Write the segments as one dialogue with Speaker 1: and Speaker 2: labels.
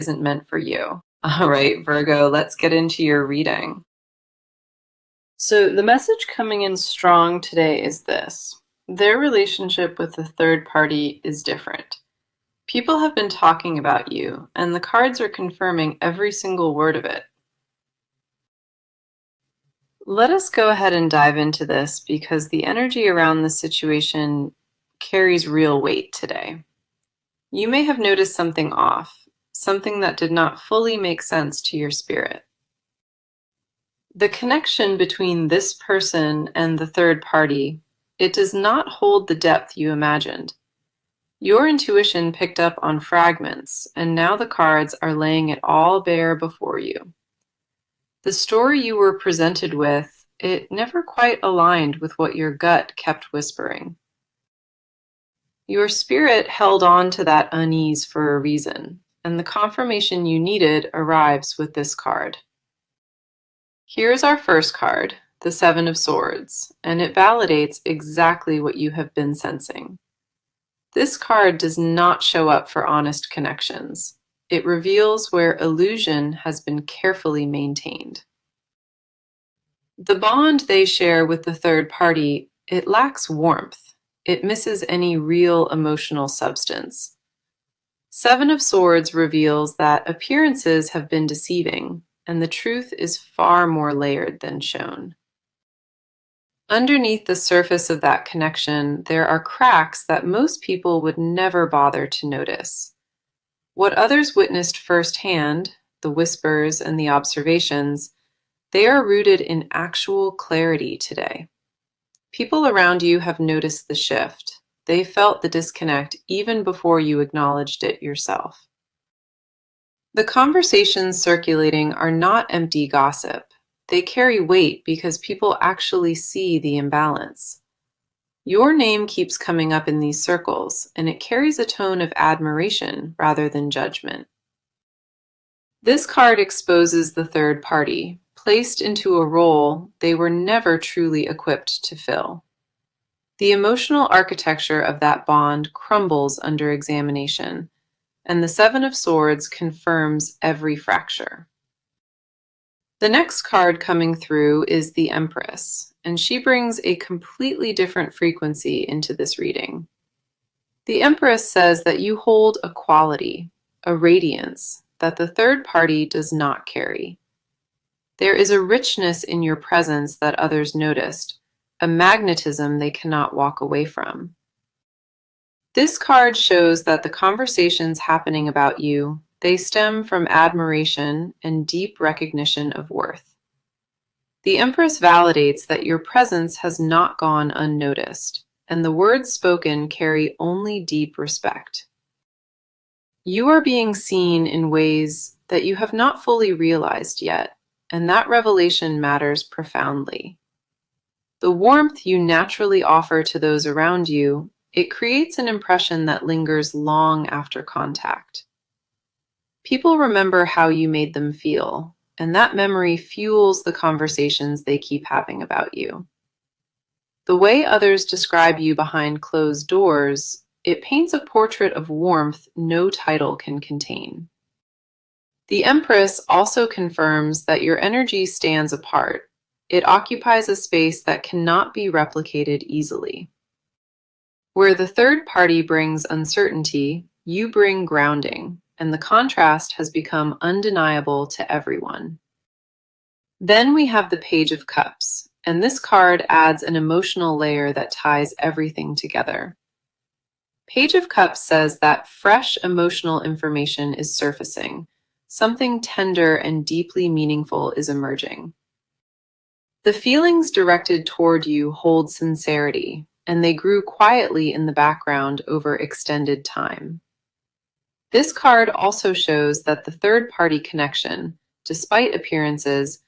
Speaker 1: isn't meant for you. All right, Virgo, let's get into your reading. So the message coming in strong today is this. Their relationship with the third party is different. People have been talking about you, and the cards are confirming every single word of it. Let us go ahead and dive into this because the energy around the situation carries real weight today. You may have noticed something off, something that did not fully make sense to your spirit. The connection between this person and the third party, it does not hold the depth you imagined. Your intuition picked up on fragments, and now the cards are laying it all bare before you. The story you were presented with, it never quite aligned with what your gut kept whispering. Your spirit held on to that unease for a reason, and the confirmation you needed arrives with this card. Here's our first card, the Seven of Swords, and it validates exactly what you have been sensing. This card does not show up for honest connections. It reveals where illusion has been carefully maintained. The bond they share with the third party, it lacks warmth. It misses any real emotional substance. Seven of Swords reveals that appearances have been deceiving, and the truth is far more layered than shown. Underneath the surface of that connection, there are cracks that most people would never bother to notice. What others witnessed firsthand, the whispers and the observations, they are rooted in actual clarity today. People around you have noticed the shift. They felt the disconnect even before you acknowledged it yourself. The conversations circulating are not empty gossip. They carry weight because people actually see the imbalance. Your name keeps coming up in these circles, and it carries a tone of admiration rather than judgment. This card exposes the third party, placed into a role they were never truly equipped to fill. The emotional architecture of that bond crumbles under examination, and the Seven of Swords confirms every fracture. The next card coming through is the Empress, and she brings a completely different frequency into this reading. The Empress says that you hold a quality, a radiance, that the third party does not carry. There is a richness in your presence that others noticed, a magnetism they cannot walk away from. This card shows that the conversations happening about you, they stem from admiration and deep recognition of worth. The Empress validates that your presence has not gone unnoticed, and the words spoken carry only deep respect. You are being seen in ways that you have not fully realized yet, and that revelation matters profoundly. The warmth you naturally offer to those around you, it creates an impression that lingers long after contact. People remember how you made them feel, and that memory fuels the conversations they keep having about you. The way others describe you behind closed doors, it paints a portrait of warmth no title can contain. The Empress also confirms that your energy stands apart. It occupies a space that cannot be replicated easily. Where the third party brings uncertainty, you bring grounding, and the contrast has become undeniable to everyone. Then we have the Page of Cups, and this card adds an emotional layer that ties everything together. Page of Cups says that fresh emotional information is surfacing, something tender and deeply meaningful is emerging. The feelings directed toward you hold sincerity, and they grew quietly in the background over extended time. This card also shows that the third-party connection, despite appearances,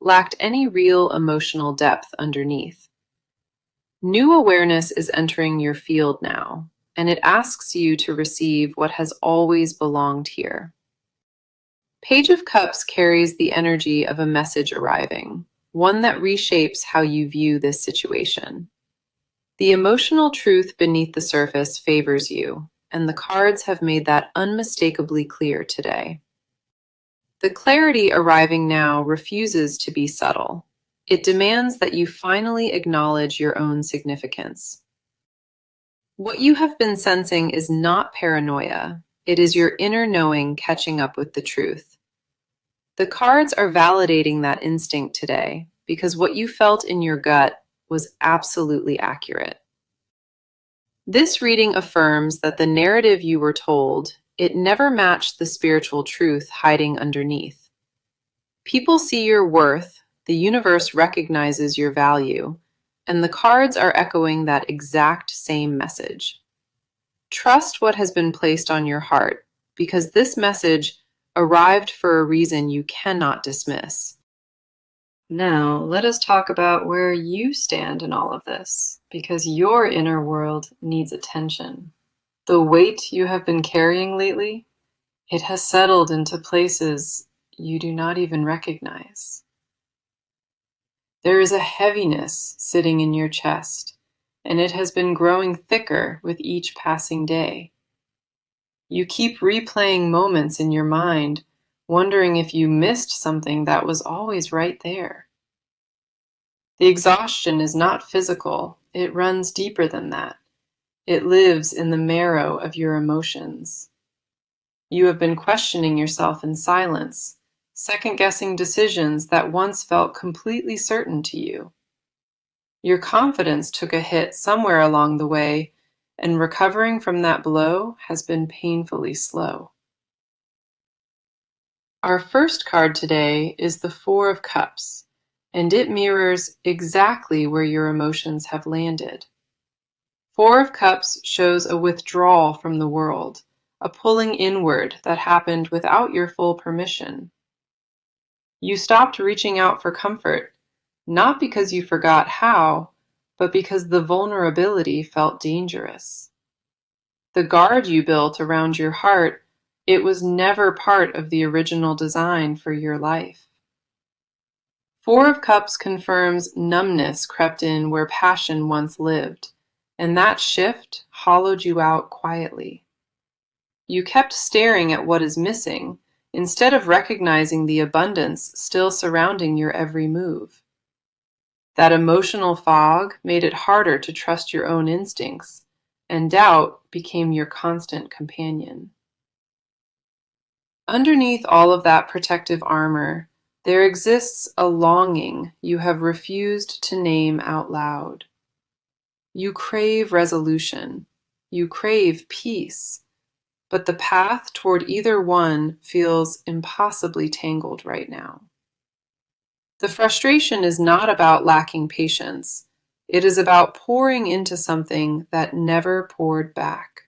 Speaker 1: lacked any real emotional depth underneath. New awareness is entering your field now, and it asks you to receive what has always belonged here. Page of Cups carries the energy of a message arriving, one that reshapes how you view this situation. The emotional truth beneath the surface favors you, and the cards have made that unmistakably clear today. The clarity arriving now refuses to be subtle. It demands that you finally acknowledge your own significance. What you have been sensing is not paranoia. It is your inner knowing catching up with the truth. The cards are validating that instinct today because what you felt in your gut was absolutely accurate. This reading affirms that the narrative you were told, it never matched the spiritual truth hiding underneath. People see your worth, the universe recognizes your value, and the cards are echoing that exact same message. Trust what has been placed on your heart, because this message arrived for a reason you cannot dismiss. Now, let us talk about where you stand in all of this, because your inner world needs attention. The weight you have been carrying lately, it has settled into places you do not even recognize. There is a heaviness sitting in your chest, and it has been growing thicker with each passing day. You keep replaying moments in your mind, wondering if you missed something that was always right there. The exhaustion is not physical, it runs deeper than that. It lives in the marrow of your emotions. You have been questioning yourself in silence, second-guessing decisions that once felt completely certain to you. Your confidence took a hit somewhere along the way, and recovering from that blow has been painfully slow. Our first card today is the Four of Cups, and it mirrors exactly where your emotions have landed. Four of Cups shows a withdrawal from the world, a pulling inward that happened without your full permission. You stopped reaching out for comfort, not because you forgot how, but because the vulnerability felt dangerous. The guard you built around your heart, it was never part of the original design for your life. Four of Cups confirms numbness crept in where passion once lived, and that shift hollowed you out quietly. You kept staring at what is missing, instead of recognizing the abundance still surrounding your every move. That emotional fog made it harder to trust your own instincts, and doubt became your constant companion. Underneath all of that protective armor, there exists a longing you have refused to name out loud. You crave resolution, you crave peace, but the path toward either one feels impossibly tangled right now. The frustration is not about lacking patience. It is about pouring into something that never poured back.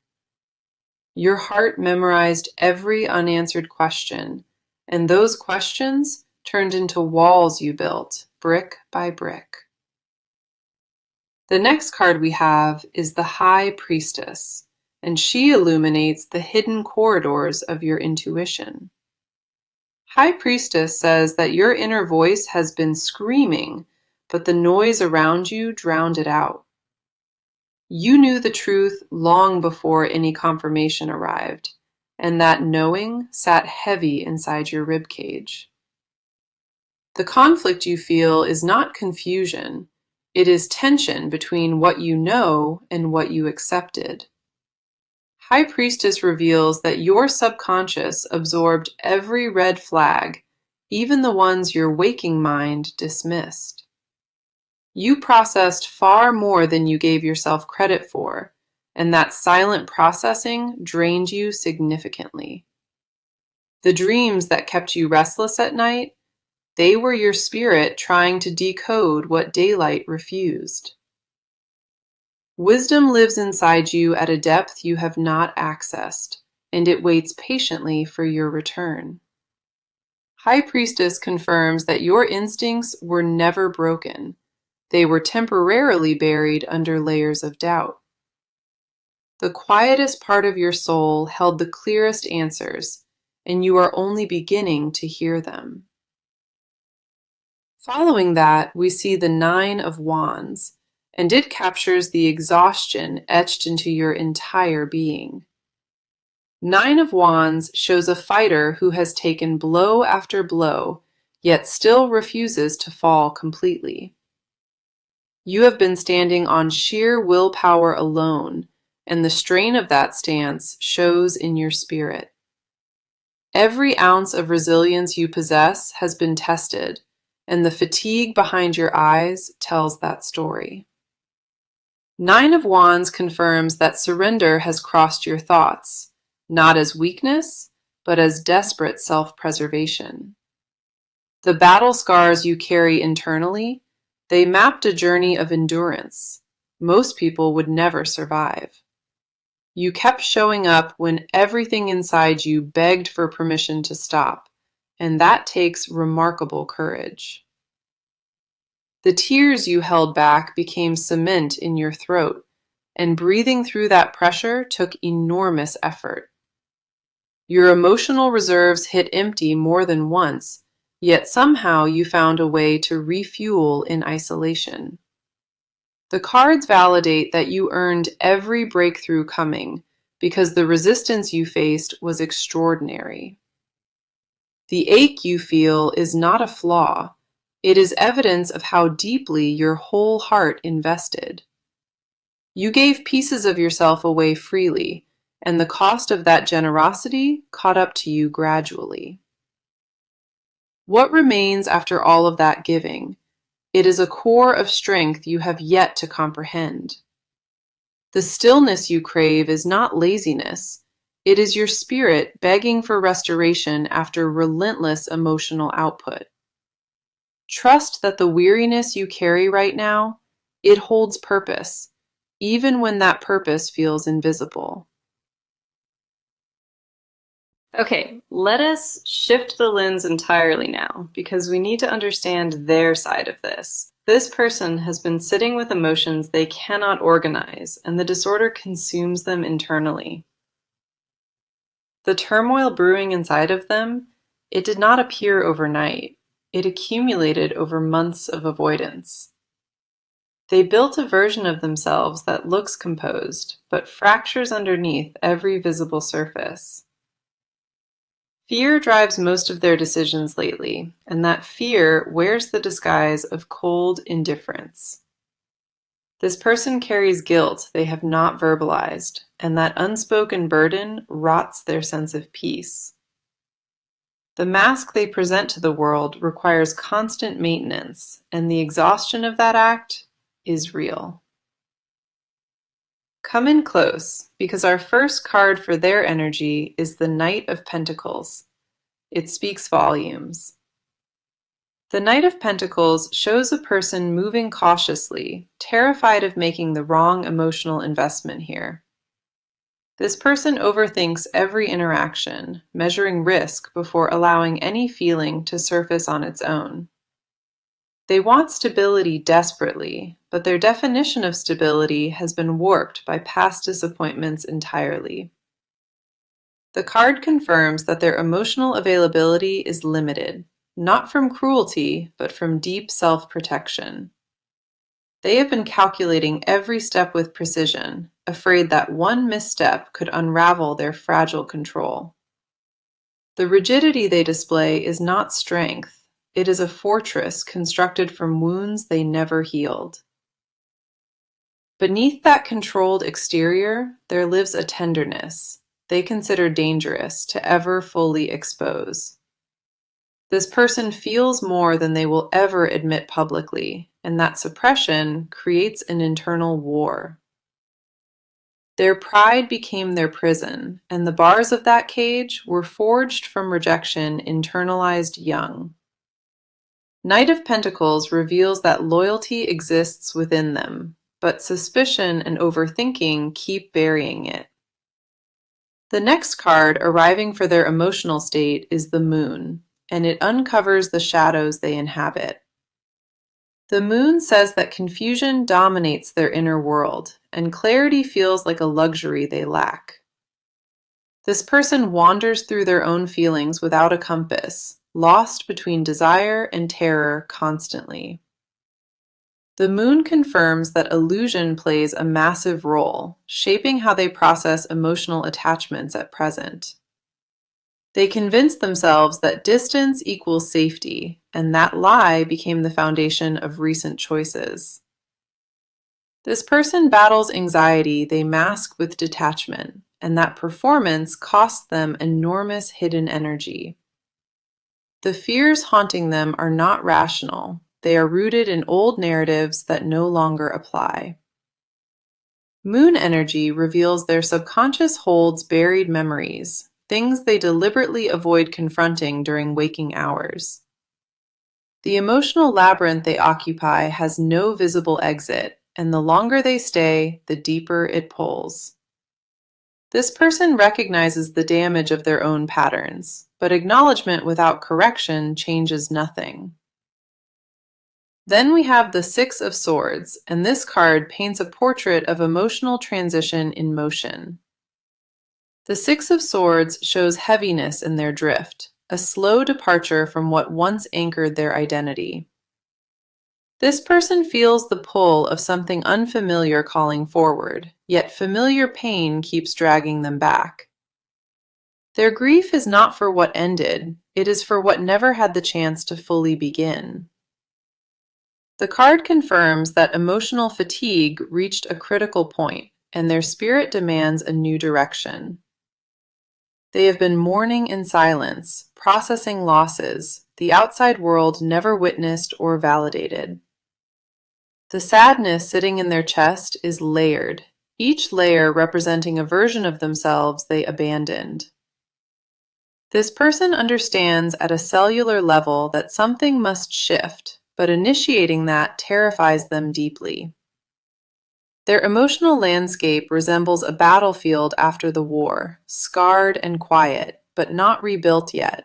Speaker 1: Your heart memorized every unanswered question, and those questions turned into walls you built, brick by brick. The next card we have is the High Priestess, and she illuminates the hidden corridors of your intuition. High Priestess says that your inner voice has been screaming, but the noise around you drowned it out. You knew the truth long before any confirmation arrived, and that knowing sat heavy inside your ribcage. The conflict you feel is not confusion, it is tension between what you know and what you accepted. High Priestess reveals that your subconscious absorbed every red flag, even the ones your waking mind dismissed. You processed far more than you gave yourself credit for, and that silent processing drained you significantly. The dreams that kept you restless at night, they were your spirit trying to decode what daylight refused. Wisdom lives inside you at a depth you have not accessed, and it waits patiently for your return. High Priestess confirms that your instincts were never broken. They were temporarily buried under layers of doubt. The quietest part of your soul held the clearest answers, and you are only beginning to hear them. Following that, we see the Nine of Wands, and it captures the exhaustion etched into your entire being. Nine of Wands shows a fighter who has taken blow after blow, yet still refuses to fall completely. You have been standing on sheer willpower alone, and the strain of that stance shows in your spirit. Every ounce of resilience you possess has been tested, and the fatigue behind your eyes tells that story. Nine of Wands confirms that surrender has crossed your thoughts, not as weakness, but as desperate self-preservation. The battle scars you carry internally, they mapped a journey of endurance. Most people would never survive. You kept showing up when everything inside you begged for permission to stop, and that takes remarkable courage. The tears you held back became cement in your throat, and breathing through that pressure took enormous effort. Your emotional reserves hit empty more than once, yet somehow you found a way to refuel in isolation. The cards validate that you earned every breakthrough coming because the resistance you faced was extraordinary. The ache you feel is not a flaw. It is evidence of how deeply your whole heart invested. You gave pieces of yourself away freely, and the cost of that generosity caught up to you gradually. What remains after all of that giving? It is a core of strength you have yet to comprehend. The stillness you crave is not laziness. It is your spirit begging for restoration after relentless emotional output. Trust that the weariness you carry right now, it holds purpose, even when that purpose feels invisible.
Speaker 2: Okay, let us shift the lens entirely now, because we need to understand their side of this. This person has been sitting with emotions they cannot organize, and the disorder consumes them internally. The turmoil brewing inside of them, it did not appear overnight. It accumulated over months of avoidance. They built a version of themselves that looks composed, but fractures underneath every visible surface. Fear drives most of their decisions lately, and that fear wears the disguise of cold indifference. This person carries guilt they have not verbalized, and that unspoken burden rots their sense of peace. The mask they present to the world requires constant maintenance, and the exhaustion of that act is real. Come in close, because our first card for their energy is the Knight of Pentacles. It speaks volumes. The Knight of Pentacles shows a person moving cautiously, terrified of making the wrong emotional investment here. This person overthinks every interaction, measuring risk before allowing any feeling to surface on its own. They want stability desperately, but their definition of stability has been warped by past disappointments entirely. The card confirms that their emotional availability is limited, not from cruelty, but from deep self-protection. They have been calculating every step with precision, afraid that one misstep could unravel their fragile control. The rigidity they display is not strength. It is a fortress constructed from wounds they never healed. Beneath that controlled exterior, there lives a tenderness they consider dangerous to ever fully expose. This person feels more than they will ever admit publicly, and that suppression creates an internal war. Their pride became their prison, and the bars of that cage were forged from rejection internalized young. Knight of Pentacles reveals that loyalty exists within them, but suspicion and overthinking keep burying it. The next card arriving for their emotional state is the Moon, and it uncovers the shadows they inhabit. The Moon says that confusion dominates their inner world, and clarity feels like a luxury they lack. This person wanders through their own feelings without a compass, lost between desire and terror constantly. The moon confirms that illusion plays a massive role, shaping how they process emotional attachments at present. They convince themselves that distance equals safety, and that lie became the foundation of recent choices. This person battles anxiety they mask with detachment, and that performance costs them enormous hidden energy. The fears haunting them are not rational. They are rooted in old narratives that no longer apply. Moon energy reveals their subconscious holds buried memories, things they deliberately avoid confronting during waking hours. The emotional labyrinth they occupy has no visible exit, and the longer they stay, the deeper it pulls. This person recognizes the damage of their own patterns, but acknowledgement without correction changes nothing. Then we have the Six of Swords, and this card paints a portrait of emotional transition in motion. The Six of Swords shows heaviness in their drift, a slow departure from what once anchored their identity. This person feels the pull of something unfamiliar calling forward, yet familiar pain keeps dragging them back. Their grief is not for what ended, it is for what never had the chance to fully begin. The card confirms that emotional fatigue reached a critical point, and their spirit demands a new direction. They have been mourning in silence, processing losses the outside world never witnessed or validated. The sadness sitting in their chest is layered, each layer representing a version of themselves they abandoned. This person understands at a cellular level that something must shift, but initiating that terrifies them deeply. Their emotional landscape resembles a battlefield after the war, scarred and quiet, but not rebuilt yet.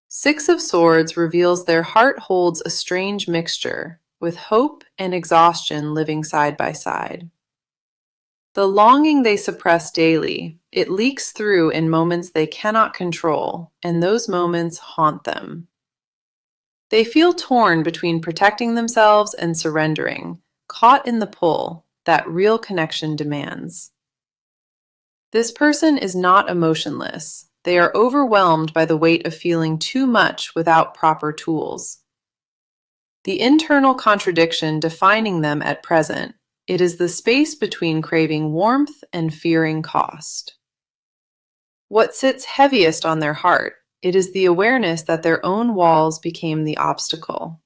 Speaker 2: Six of Swords reveals their heart holds a strange mixture, with hope and exhaustion living side by side. The longing they suppress daily, it leaks through in moments they cannot control, and those moments haunt them. They feel torn between protecting themselves and surrendering, caught in the pull that real connection demands. This person is not emotionless. They are overwhelmed by the weight of feeling too much without proper tools. The internal contradiction defining them at present, it is the space between craving warmth and fearing cost. What sits heaviest on their heart, it is the awareness that their own walls became the obstacle.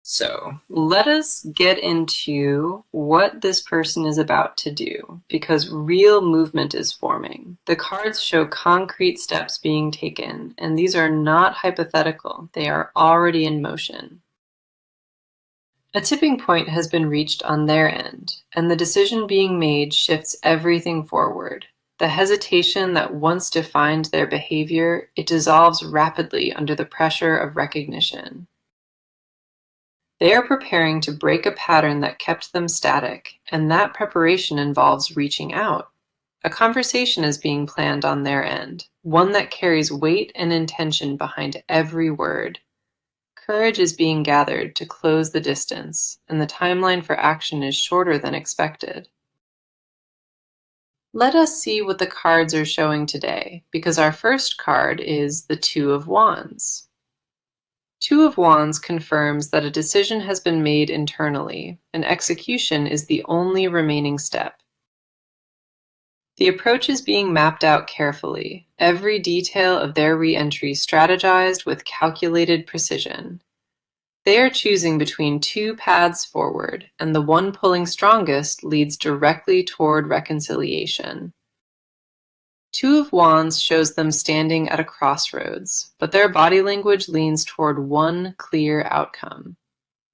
Speaker 1: So let us get into what this person is about to do, because real movement is forming. The cards show concrete steps being taken, and these are not hypothetical. They are already in motion. A tipping point has been reached on their end, and the decision being made shifts everything forward. The hesitation that once defined their behavior, it dissolves rapidly under the pressure of recognition. They are preparing to break a pattern that kept them static, and that preparation involves reaching out. A conversation is being planned on their end, one that carries weight and intention behind every word. Courage is being gathered to close the distance, and the timeline for action is shorter than expected. Let us see what the cards are showing today, because our first card is the Two of Wands. Two of Wands confirms that a decision has been made internally, and execution is the only remaining step. The approach is being mapped out carefully, every detail of their re-entry strategized with calculated precision. They are choosing between two paths forward, and the one pulling strongest leads directly toward reconciliation. Two of Wands shows them standing at a crossroads, but their body language leans toward one clear outcome.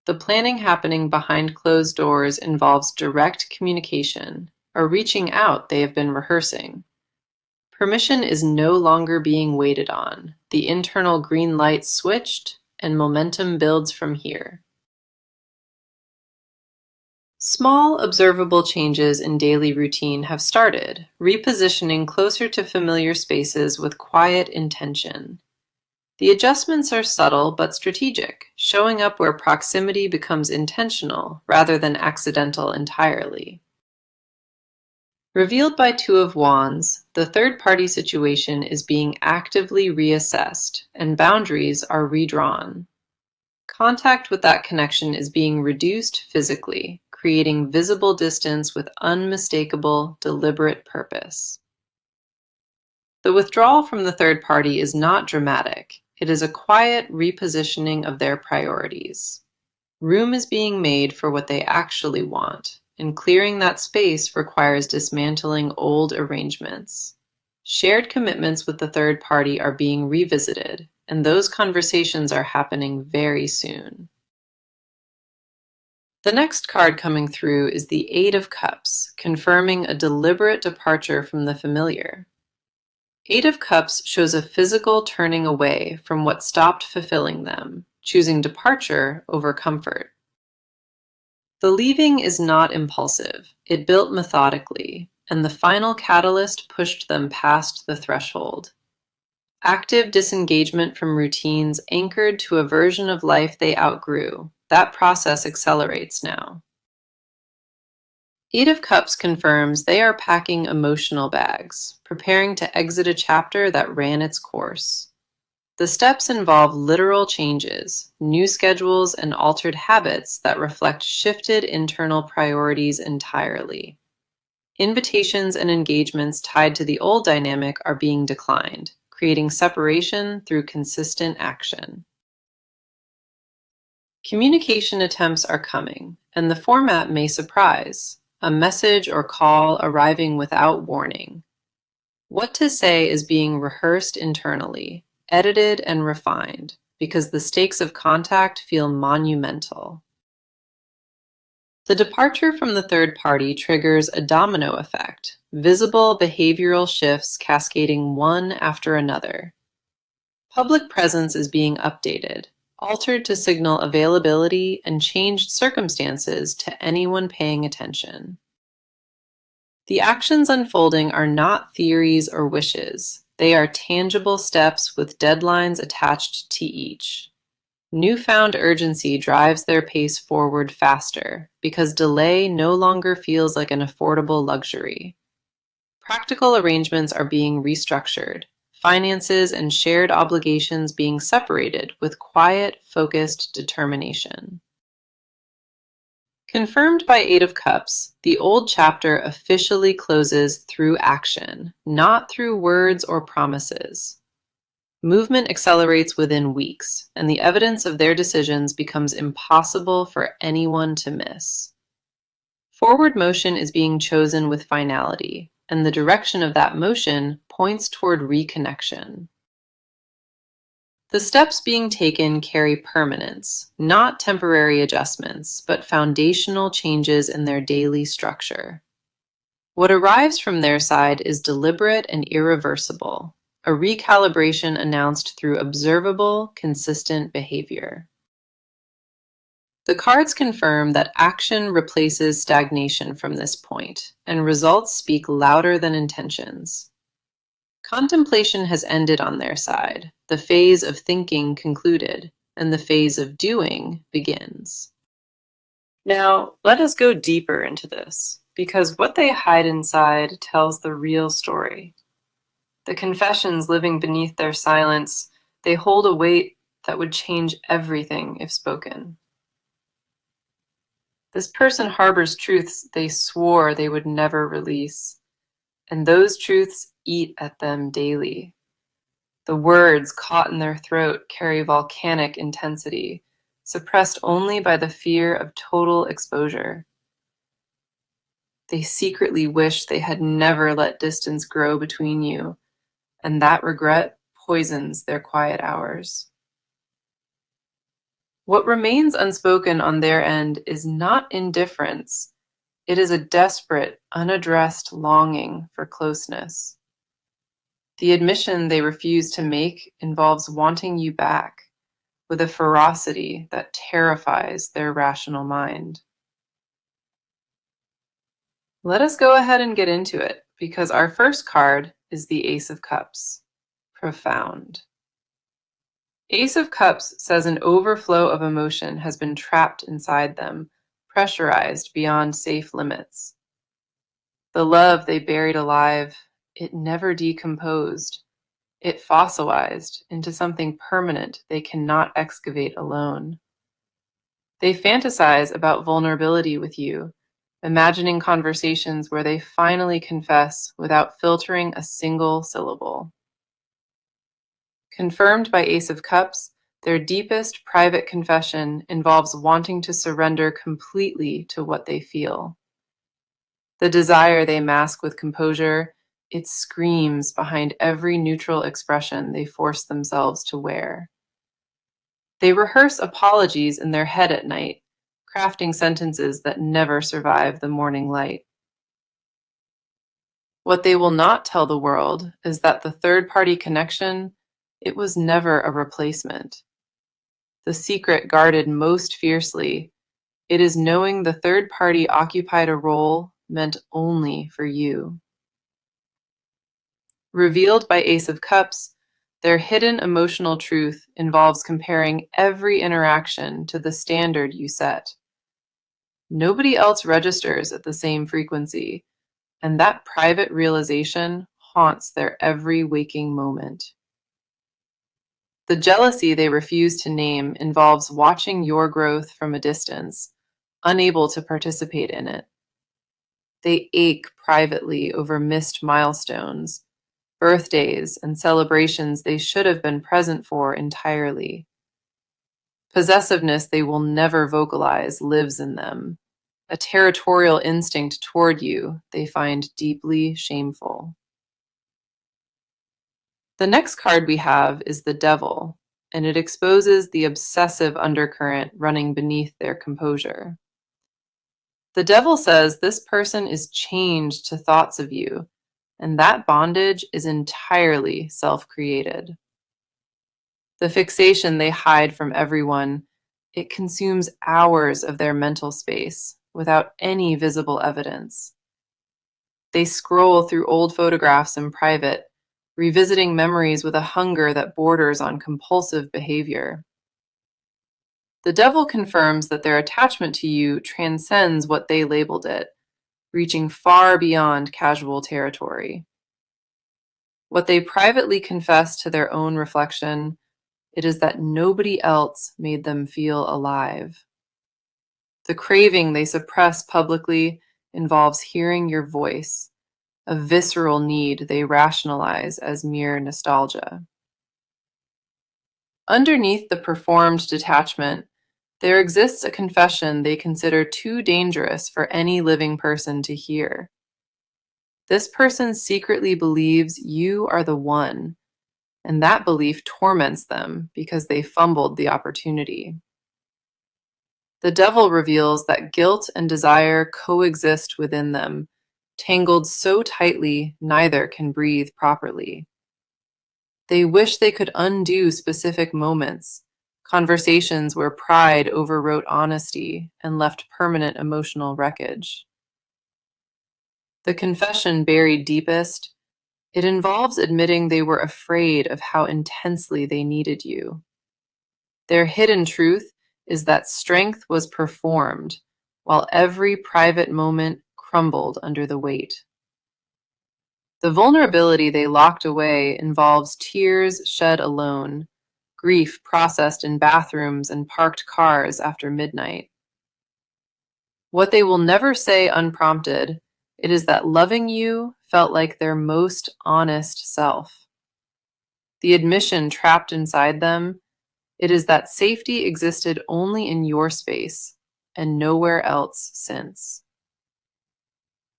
Speaker 1: The planning happening behind closed doors involves direct communication, a reaching out they have been rehearsing. Permission is no longer being waited on. The internal green light switched, and momentum builds from here. Small, observable changes in daily routine have started, repositioning closer to familiar spaces with quiet intention. The adjustments are subtle but strategic, showing up where proximity becomes intentional rather than accidental entirely. Revealed by Two of Wands, the third-party situation is being actively reassessed, and boundaries are redrawn. Contact with that connection is being reduced physically, creating visible distance with unmistakable, deliberate purpose. The withdrawal from the third party is not dramatic. It is a quiet repositioning of their priorities. Room is being made for what they actually want, and clearing that space requires dismantling old arrangements. Shared commitments with the third party are being revisited, and those conversations are happening very soon. The next card coming through is the Eight of Cups, confirming a deliberate departure from the familiar. Eight of Cups shows a physical turning away from what stopped fulfilling them, choosing departure over comfort. The leaving is not impulsive. It built methodically, and the final catalyst pushed them past the threshold. Active disengagement from routines anchored to a version of life they outgrew. That process accelerates now. Eight of Cups confirms they are packing emotional bags, preparing to exit a chapter that ran its course. The steps involve literal changes, new schedules, and altered habits that reflect shifted internal priorities entirely. Invitations and engagements tied to the old dynamic are being declined, creating separation through consistent action. Communication attempts are coming, and the format may surprise. A message or call arriving without warning. What to say is being rehearsed internally, edited and refined, because the stakes of contact feel monumental. The departure from the third party triggers a domino effect, visible behavioral shifts cascading one after another. Public presence is being updated, altered to signal availability and changed circumstances to anyone paying attention. The actions unfolding are not theories or wishes. They are tangible steps with deadlines attached to each. Newfound urgency drives their pace forward faster because delay no longer feels like an affordable luxury. Practical arrangements are being restructured, finances and shared obligations being separated with quiet, focused determination. Confirmed by Eight of Cups, the old chapter officially closes through action, not through words or promises. Movement accelerates within weeks, and the evidence of their decisions becomes impossible for anyone to miss. Forward motion is being chosen with finality, and the direction of that motion points toward reconnection. The steps being taken carry permanence, not temporary adjustments, but foundational changes in their daily structure. What arrives from their side is deliberate and irreversible, a recalibration announced through observable, consistent behavior. The cards confirm that action replaces stagnation from this point, and results speak louder than intentions. Contemplation has ended on their side, the phase of thinking concluded, and the phase of doing begins. Now, let us go deeper into this, because what they hide inside tells the real story. The confessions living beneath their silence, they hold a weight that would change everything if spoken. This person harbors truths they swore they would never release, and those truths eat at them daily. The words caught in their throat carry volcanic intensity, suppressed only by the fear of total exposure. They secretly wish they had never let distance grow between you, and that regret poisons their quiet hours. What remains unspoken on their end is not indifference. It is a desperate, unaddressed longing for closeness. The admission they refuse to make involves wanting you back with a ferocity that terrifies their rational mind. Let us go ahead and get into it, because our first card is the Ace of Cups. Profound.
Speaker 2: Ace of Cups says an overflow of emotion has been trapped inside them, pressurized beyond safe limits. The love they buried alive, it never decomposed. It fossilized into something permanent they cannot excavate alone. They fantasize about vulnerability with you, imagining conversations where they finally confess without filtering a single syllable. Confirmed by Ace of Cups, their deepest private confession involves wanting to surrender completely to what they feel. The desire they mask with composure, it screams behind every neutral expression they force themselves to wear. They rehearse apologies in their head at night, crafting sentences that never survive the morning light. What they will not tell the world is that the third-party connection, it was never a replacement. The secret guarded most fiercely, it is knowing the third party occupied a role meant only for you. Revealed by Ace of Cups, their hidden emotional truth involves comparing every interaction to the standard you set. Nobody else registers at the same frequency, and that private realization haunts their every waking moment. The jealousy they refuse to name involves watching your growth from a distance, unable to participate in it. They ache privately over missed milestones, birthdays, and celebrations they should have been present for entirely. Possessiveness they will never vocalize lives in them, a territorial instinct toward you they find deeply shameful. The next card we have is the Devil, and it exposes the obsessive undercurrent running beneath their composure. The Devil says this person is chained to thoughts of you, and that bondage is entirely self-created. The fixation they hide from everyone, it consumes hours of their mental space without any visible evidence. They scroll through old photographs in private, revisiting memories with a hunger that borders on compulsive behavior. The Devil confirms that their attachment to you transcends what they labeled it, reaching far beyond casual territory. What they privately confess to their own reflection, it is that nobody else made them feel alive. The craving they suppress publicly involves hearing your voice, a visceral need they rationalize as mere nostalgia. Underneath the performed detachment, there exists a confession they consider too dangerous for any living person to hear. This person secretly believes you are the one, and that belief torments them because they fumbled the opportunity. The Devil reveals that guilt and desire coexist within them, tangled so tightly neither can breathe properly. They wish they could undo specific moments, conversations where pride overwrote honesty and left permanent emotional wreckage. The confession buried deepest, it involves admitting they were afraid of how intensely they needed you. Their hidden truth is that strength was performed, while every private moment crumbled under the weight. The vulnerability they locked away involves tears shed alone, grief processed in bathrooms and parked cars after midnight. What they will never say unprompted, it is that loving you felt like their most honest self. The admission trapped inside them, it is that safety existed only in your space and nowhere else since.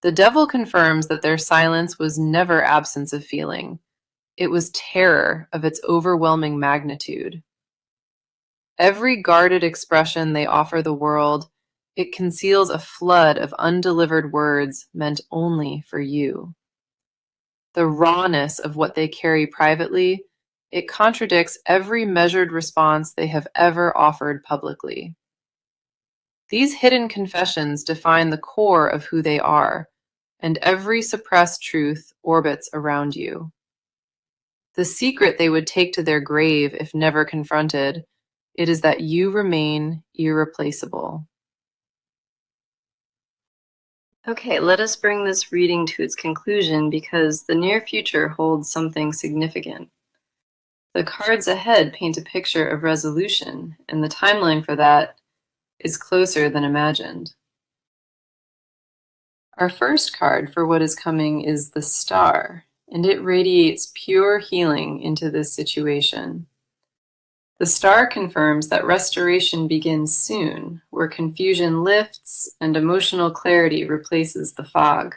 Speaker 2: The Devil confirms that their silence was never absence of feeling. It was terror of its overwhelming magnitude. Every guarded expression they offer the world, it conceals a flood of undelivered words meant only for you. The rawness of what they carry privately, it contradicts every measured response they have ever offered publicly. These hidden confessions define the core of who they are, and every suppressed truth orbits around you.
Speaker 1: the secret they would take to their grave if never confronted. It is that you remain irreplaceable. Okay, let us bring this reading to its conclusion because the near future holds something significant. The cards ahead paint a picture of resolution, and the timeline for that is closer than imagined. Our first card for what is coming is the Star, and it radiates pure healing into this situation. The Star confirms that restoration begins soon, where confusion lifts and emotional clarity replaces the fog.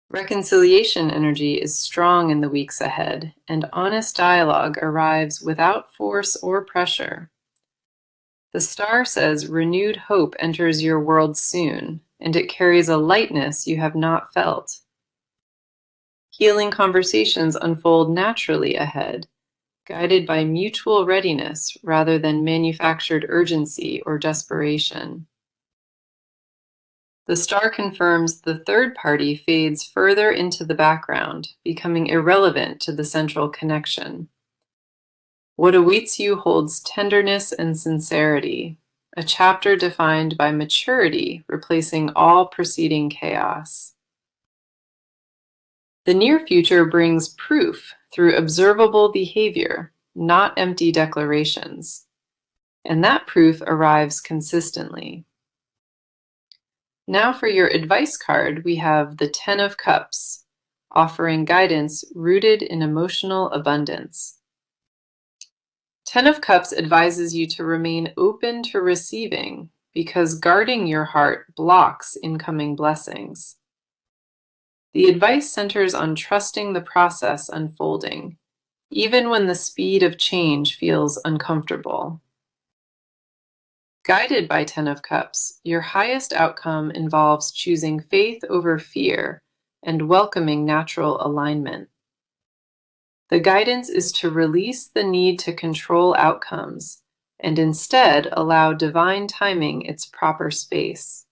Speaker 1: Reconciliation energy is strong in the weeks ahead, and honest dialogue arrives without force or pressure. The Star says renewed hope enters your world soon, and it carries a lightness you have not felt. Healing conversations unfold naturally ahead, guided by mutual readiness rather than manufactured urgency or desperation. The Star confirms the third party fades further into the background, becoming irrelevant to the central connection. What awaits you holds tenderness and sincerity, a chapter defined by maturity, replacing all preceding chaos. The near future brings proof through observable behavior, not empty declarations, and that proof arrives consistently. Now for your advice card, we have the Ten of Cups, offering guidance rooted in emotional abundance. Ten of Cups advises you to remain open to receiving because guarding your heart blocks incoming blessings. The advice centers on trusting the process unfolding, even when the speed of change feels uncomfortable. Guided by Ten of Cups, your highest outcome involves choosing faith over fear and welcoming natural alignment. The guidance is to release the need to control outcomes and instead allow divine timing its proper space.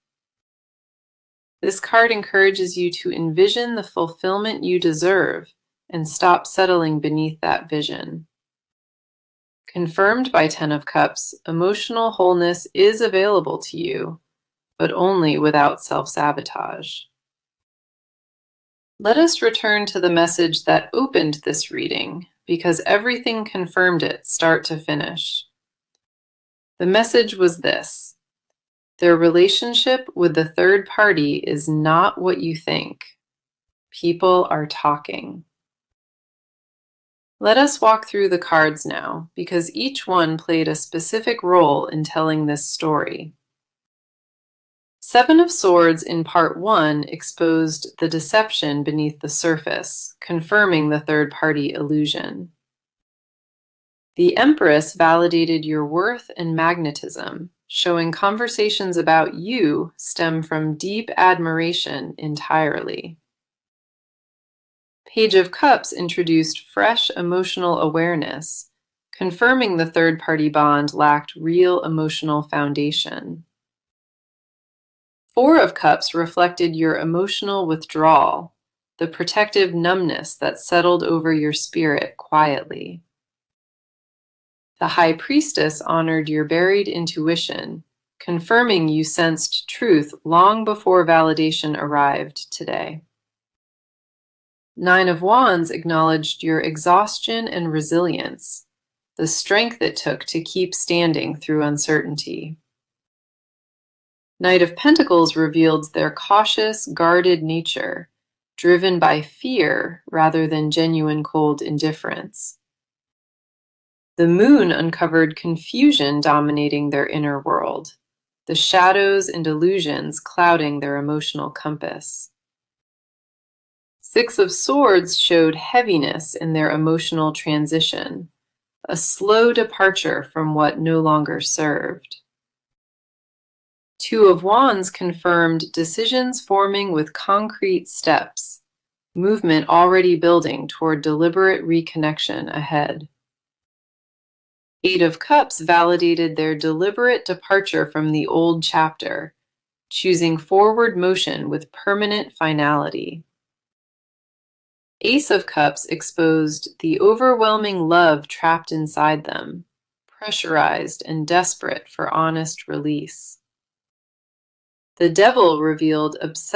Speaker 1: This card encourages you to envision the fulfillment you deserve and stop settling beneath that vision. Confirmed by Ten of Cups, emotional wholeness is available to you, but only without self-sabotage. Let us return to the message that opened this reading, because everything confirmed it, start to finish. The message was this: their relationship with the third party is not what you think. People are talking. Let us walk through the cards now, because each one played a specific role in telling this story. Seven of Swords in part 1 exposed the deception beneath the surface, confirming the third-party illusion. The Empress validated your worth and magnetism, showing conversations about you stem from deep admiration entirely. Page of Cups introduced fresh emotional awareness, confirming the third-party bond lacked real emotional foundation. Four of Cups reflected your emotional withdrawal, the protective numbness that settled over your spirit quietly. The High Priestess honored your buried intuition, confirming you sensed truth long before validation arrived today. Nine of Wands acknowledged your exhaustion and resilience, the strength it took to keep standing through uncertainty. Knight of Pentacles revealed their cautious, guarded nature, driven by fear rather than genuine cold indifference. The Moon uncovered confusion dominating their inner world, the shadows and illusions clouding their emotional compass. Six of Swords showed heaviness in their emotional transition, a slow departure from what no longer served. Two of Wands confirmed decisions forming with concrete steps, movement already building toward deliberate reconnection ahead. Eight of Cups validated their deliberate departure from the old chapter, choosing forward motion with permanent finality. Ace of Cups exposed the overwhelming love trapped inside them, pressurized and desperate for honest release. The Devil revealed obsession